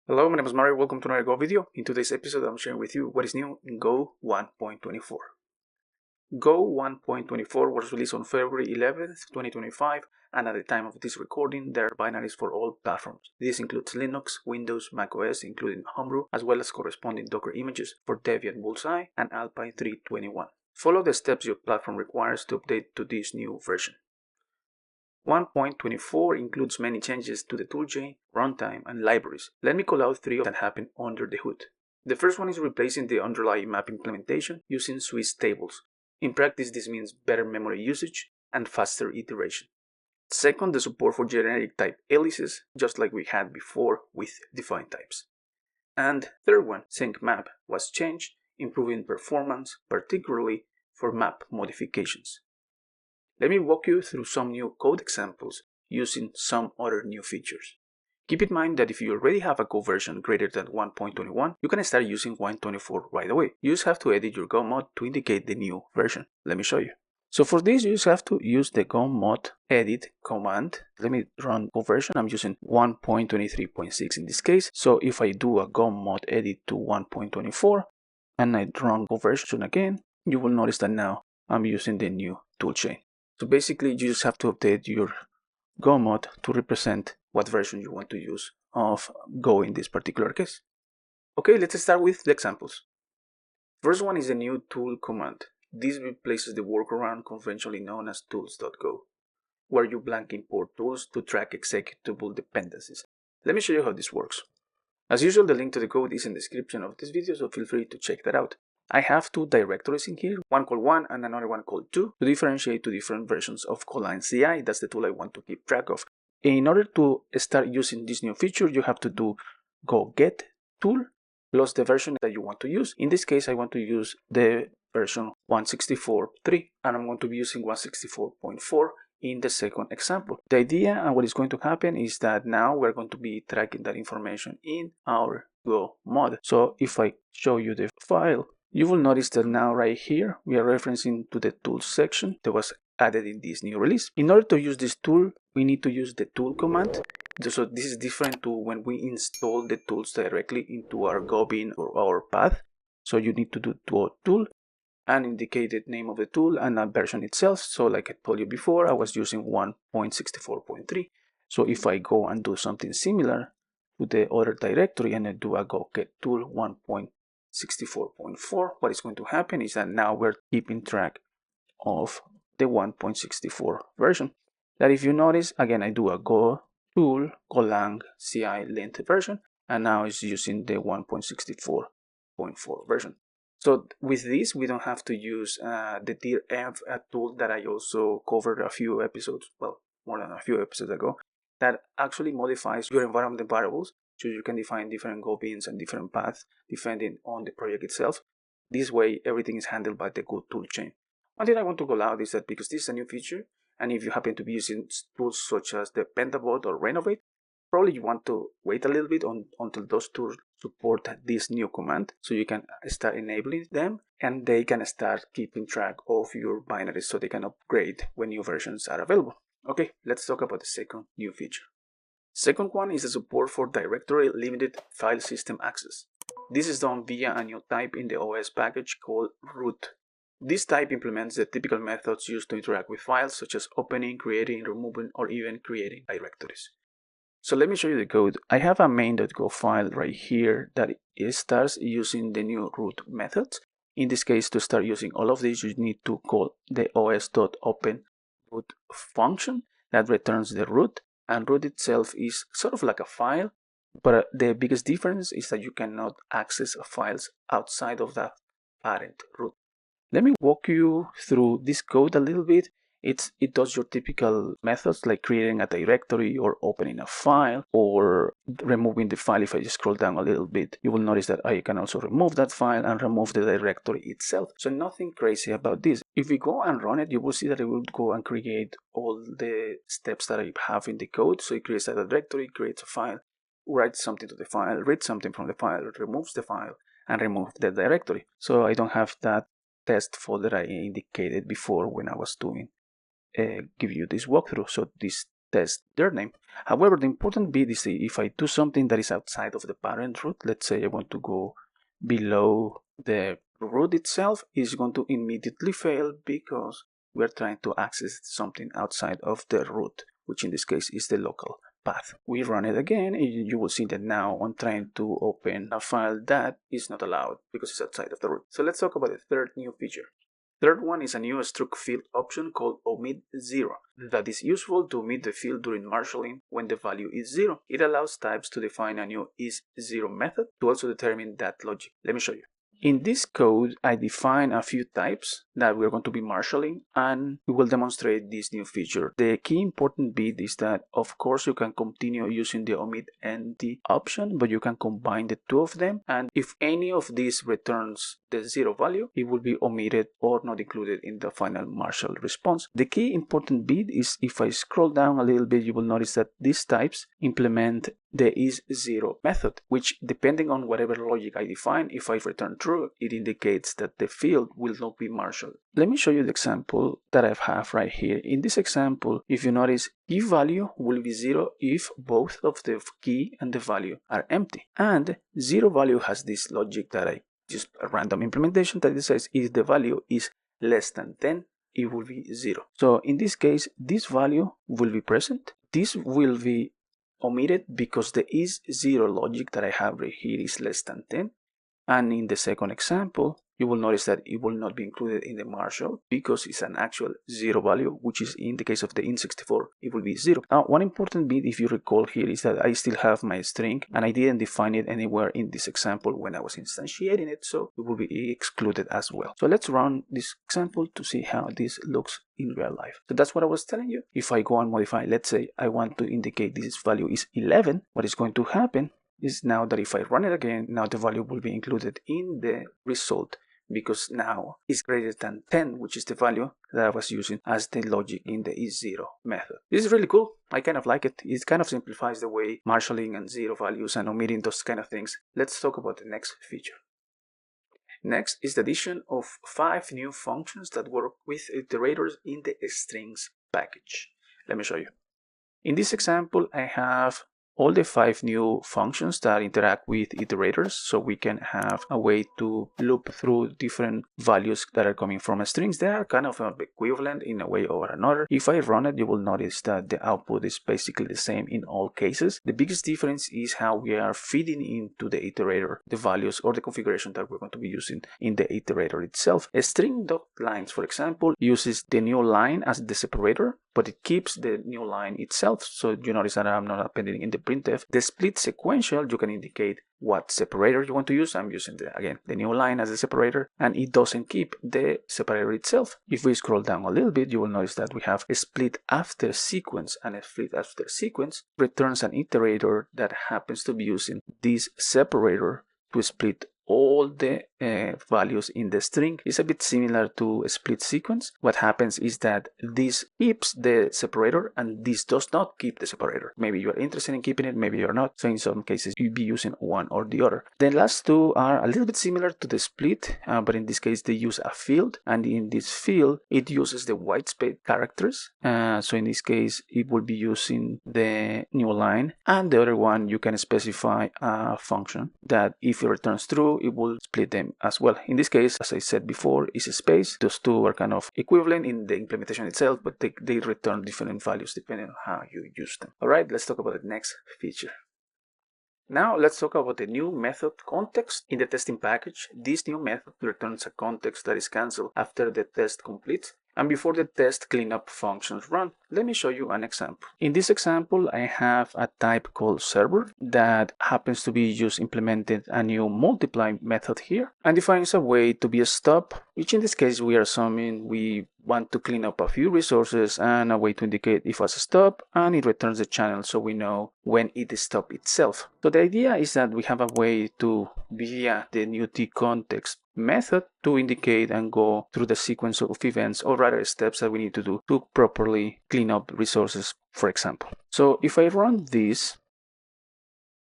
Hello, my name is Mario. Welcome to another Go video. In today's episode, I'm sharing with you what is new in Go 1.24. Go 1.24 was released on February 11th, 2025, and at the time of this recording, there are binaries for all platforms. This includes Linux, Windows, macOS, including Homebrew, as well as corresponding Docker images for Debian Bullseye and Alpine 321. Follow the steps your platform requires to update to this new version. 1.24 includes many changes to the toolchain, runtime, and libraries. Let me call out three that happen under the hood. The first one is replacing the underlying map implementation using Swiss tables. In practice, this means better memory usage and faster iteration. Second, the support for generic type aliases, just like we had before with defined types. And third one, sync map, was changed, improving performance, particularly for map modifications. Let me walk you through some new code examples using some other new features. Keep in mind that if you already have a Go version greater than 1.21, you can start using 1.24 right away. You just have to edit your go.mod to indicate the new version. Let me show you. So for this, you just have to use the go.mod edit command. Let me run Go version. I'm using 1.23.6 in this case. So if I do a go.mod edit to 1.24 and I run Go version again, you will notice that now I'm using the new toolchain. So basically, you just have to update your go.mod to represent what version you want to use of Go in this particular case. Okay, let's start with the examples. First one is the new tool command. This replaces the workaround conventionally known as tools.go, where you blank import tools to track executable dependencies. Let me show you how this works. As usual, the link to the code is in the description of this video, so feel free to check that out. I have two directories in here, one called 1 and another one called 2, to differentiate two different versions of Golang CI. That's the tool I want to keep track of. In order to start using this new feature, you have to do go get tool plus the version that you want to use. In this case, I want to use the version 164.3, and I'm going to be using 164.4 in the second example. The idea and what is going to happen is that now we're going to be tracking that information in our go.mod. So if I show you the file, you will notice that now right here, we are referencing to the tools section that was added in this new release. In order to use this tool, we need to use the tool command. So this is different to when we install the tools directly into our go bin or our path. So you need to do tool and indicate the name of the tool and a version itself. So like I told you before, I was using 1.64.3. So if I go and do something similar to the other directory and I do a go get tool 1.64.4, what is going to happen is that now we're keeping track of the 1.64 version. That if you notice, again, I do a go tool Golang CI length version, and now it's using the 1.64.4 version. So with this, we don't have to use the dir-env tool that I also covered a few episodes, well, more than a few episodes ago, that actually modifies your environment variables, so you can define different go bins and different paths depending on the project itself. This way, everything is handled by the Go toolchain. One thing I want to call out is that because this is a new feature, and if you happen to be using tools such as the Pentabot or Renovate, probably you want to wait a little bit until those tools support this new command, so you can start enabling them and they can start keeping track of your binaries so they can upgrade when new versions are available. Okay, let's talk about the second new feature. Second one is the support for directory limited file system access. This is done via a new type in the OS package called root. This type implements the typical methods used to interact with files, such as opening, creating, removing, or even creating directories. So let me show you the code. I have a main.go file right here that starts using the new root methods. In this case, to start using all of these, you need to call the os.open root function that returns the root, and root itself is sort of like a file, but the biggest difference is that you cannot access files outside of that parent root. Let me walk you through this code a little bit. It does your typical methods like creating a directory or opening a file or removing the file. If I just scroll down a little bit, you will notice that I can also remove that file and remove the directory itself. So nothing crazy about this. If we go and run it, you will see that it will go and create all the steps that I have in the code. So it creates a directory, creates a file, writes something to the file, reads something from the file, removes the file, and removes the directory. So I don't have that test folder I indicated before when I was doing give you this walkthrough. So this test their name. However, the important bit is if I do something that is outside of the parent root, let's say I want to go below the root itself, is going to immediately fail because we're trying to access something outside of the root, which in this case is the local path. We run it again, and you will see that now I'm trying to open a file that is not allowed because it's outside of the root. So let's talk about the third new feature. Third one is a new struct field option called omitzero that is useful to omit the field during marshalling when the value is 0. It allows types to define a new is0 method to also determine that logic. Let me show you. In this code, I define a few types that we're going to be marshalling, and we will demonstrate this new feature. The key important bit is that, of course, you can continue using the omit empty option, but you can combine the two of them, and if any of these returns the 0 value, it will be omitted or not included in the final marshal response. The key important bit is if I scroll down a little bit, you will notice that these types implement the is0 method, which depending on whatever logic I define, if I return true, it indicates that the field will not be marshaled. Let me show you the example that I have right here. In this example, if you notice, key value will be 0 if both of the key and the value are empty. And 0 value has this logic that I just a random implementation that it says if the value is less than 10, it will be 0. So in this case, this value will be present. This will be omitted because the is0 logic that I have right here is less than 10. And in the second example, you will notice that it will not be included in the marshal because it's an actual 0 value, which is in the case of the int64, it will be 0. Now, one important bit, if you recall here, is that I still have my string and I didn't define it anywhere in this example when I was instantiating it, so it will be excluded as well. So let's run this example to see how this looks in real life. So that's what I was telling you. If I go and modify, let's say I want to indicate this value is 11, what is going to happen is now that if I run it again, now the value will be included in the result because now it's greater than 10, which is the value that I was using as the logic in the is0 method. This is really cool. I kind of like it. It kind of simplifies the way marshalling and 0 values and omitting those kind of things. Let's talk about the next feature. Next is the addition of 5 new functions that work with iterators in the strings package. Let me show you. In this example, I have all the 5 new functions that interact with iterators, so we can have a way to loop through different values that are coming from strings. They are kind of equivalent in a way or another. If I run it, you will notice that the output is basically the same in all cases. The biggest difference is how we are feeding into the iterator the values or the configuration that we're going to be using in the iterator itself. A string.lines, for example, uses the new line as the separator, but it keeps the new line itself. So you notice that I'm not appending in the printf. The split sequential, you can indicate what separator you want to use. I'm using the new line as a separator, and it doesn't keep the separator itself. If we scroll down a little bit, you will notice that we have a split after sequence, and a split after sequence returns an iterator that happens to be using this separator to split all the values in the string. It's a bit similar to a split sequence. What happens is that this keeps the separator and this does not keep the separator. Maybe you're interested in keeping it, maybe you're not. So in some cases you'll be using one or the other. The last two are a little bit similar to the split, but in this case they use a field, and in this field it uses the white space characters. So in this case it will be using the new line, and the other one you can specify a function that if it returns true, it will split them as well. In this case, as I said before, is a space. Those two are kind of equivalent in the implementation itself, but they return different values depending on how you use them. All right, let's talk about the next feature. Now let's talk about the new method context in the testing package. This new method returns a context that is cancelled after the test completes and before the test cleanup functions run. Let me show you an example. In this example, I have a type called server that happens to be just implemented a new multiply method here and defines a way to be a stop, which in this case we are assuming we want to clean up a few resources, and a way to indicate if as a stop, and it returns the channel so we know when it stops itself. So the idea is that we have a way to, via the new tContext method, to indicate and go through the sequence of events, or rather steps that we need to do to properly clean up resources, for example. So if I run this,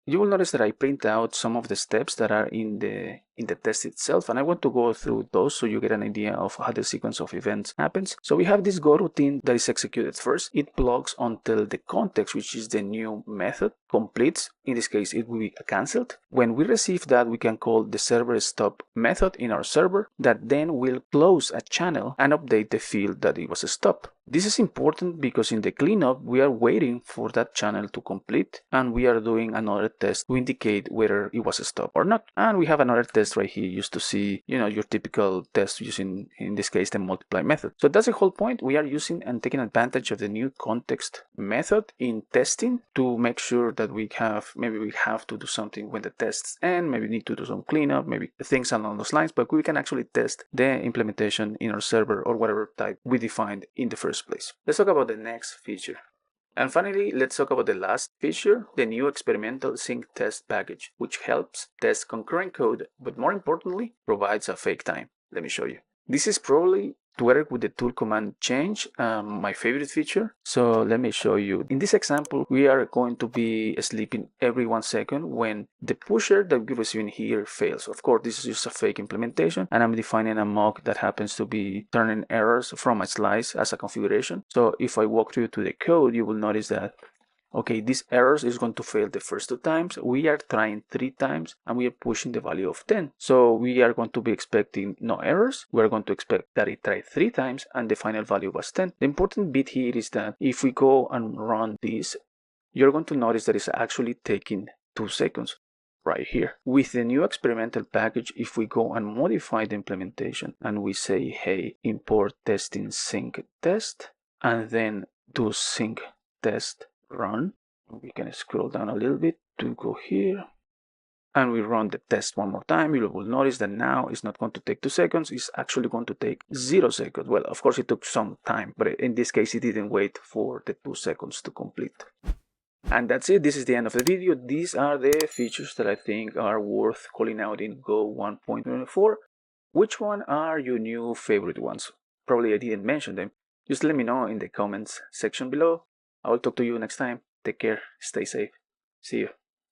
you will notice that I print out some of the steps that are in the in the test itself, and I want to go through those so you get an idea of how the sequence of events happens. So we have this go routine that is executed first. It blocks until the context, which is the new method, completes. In this case, it will be cancelled. When we receive that, we can call the server stop method in our server that then will close a channel and update the field that it was stopped. This is important because in the cleanup, we are waiting for that channel to complete, and we are doing another test to indicate whether it was stopped or not. And we have another test right here just to see, your typical test using, in this case, the multiply method. So that's the whole point. We are using and taking advantage of the new context method in testing to make sure that maybe we have to do something when the tests end, maybe need to do some cleanup, maybe things along those lines, but we can actually test the implementation in our server or whatever type we defined in the first place. Let's talk about the next feature. And finally, let's talk about the last feature, the new experimental synctest package, which helps test concurrent code, but more importantly, provides a fake time. Let me show you. This is probably to work with the tool command change, my favorite feature. So let me show you. In this example, we are going to be sleeping every 1 second when the pusher that we're receiving here fails. Of course, this is just a fake implementation, and I'm defining a mock that happens to be turning errors from a slice as a configuration. So if I walk through to the code, you will notice that okay, this errors is going to fail the first 2 times. We are trying 3 times and we are pushing the value of 10. So we are going to be expecting no errors. We're going to expect that it tried 3 times and the final value was 10. The important bit here is that if we go and run this, you're going to notice that it's actually taking 2 seconds right here. With the new experimental package, if we go and modify the implementation and we say, hey, import testing sync test, and then do sync test run, we can scroll down a little bit to go here, and we run the test one more time, you will notice that now it's not going to take 2 seconds, it's actually going to take 0 seconds. Well, of course it took some time, but in this case it didn't wait for the 2 seconds to complete. And that's it. This is the end of the video. These are the features that I think are worth calling out in Go 1.24. Which one are your new favorite ones? Probably I didn't mention them. Just let me know in the comments section below. I will talk to you next time. Take care. Stay safe. See you.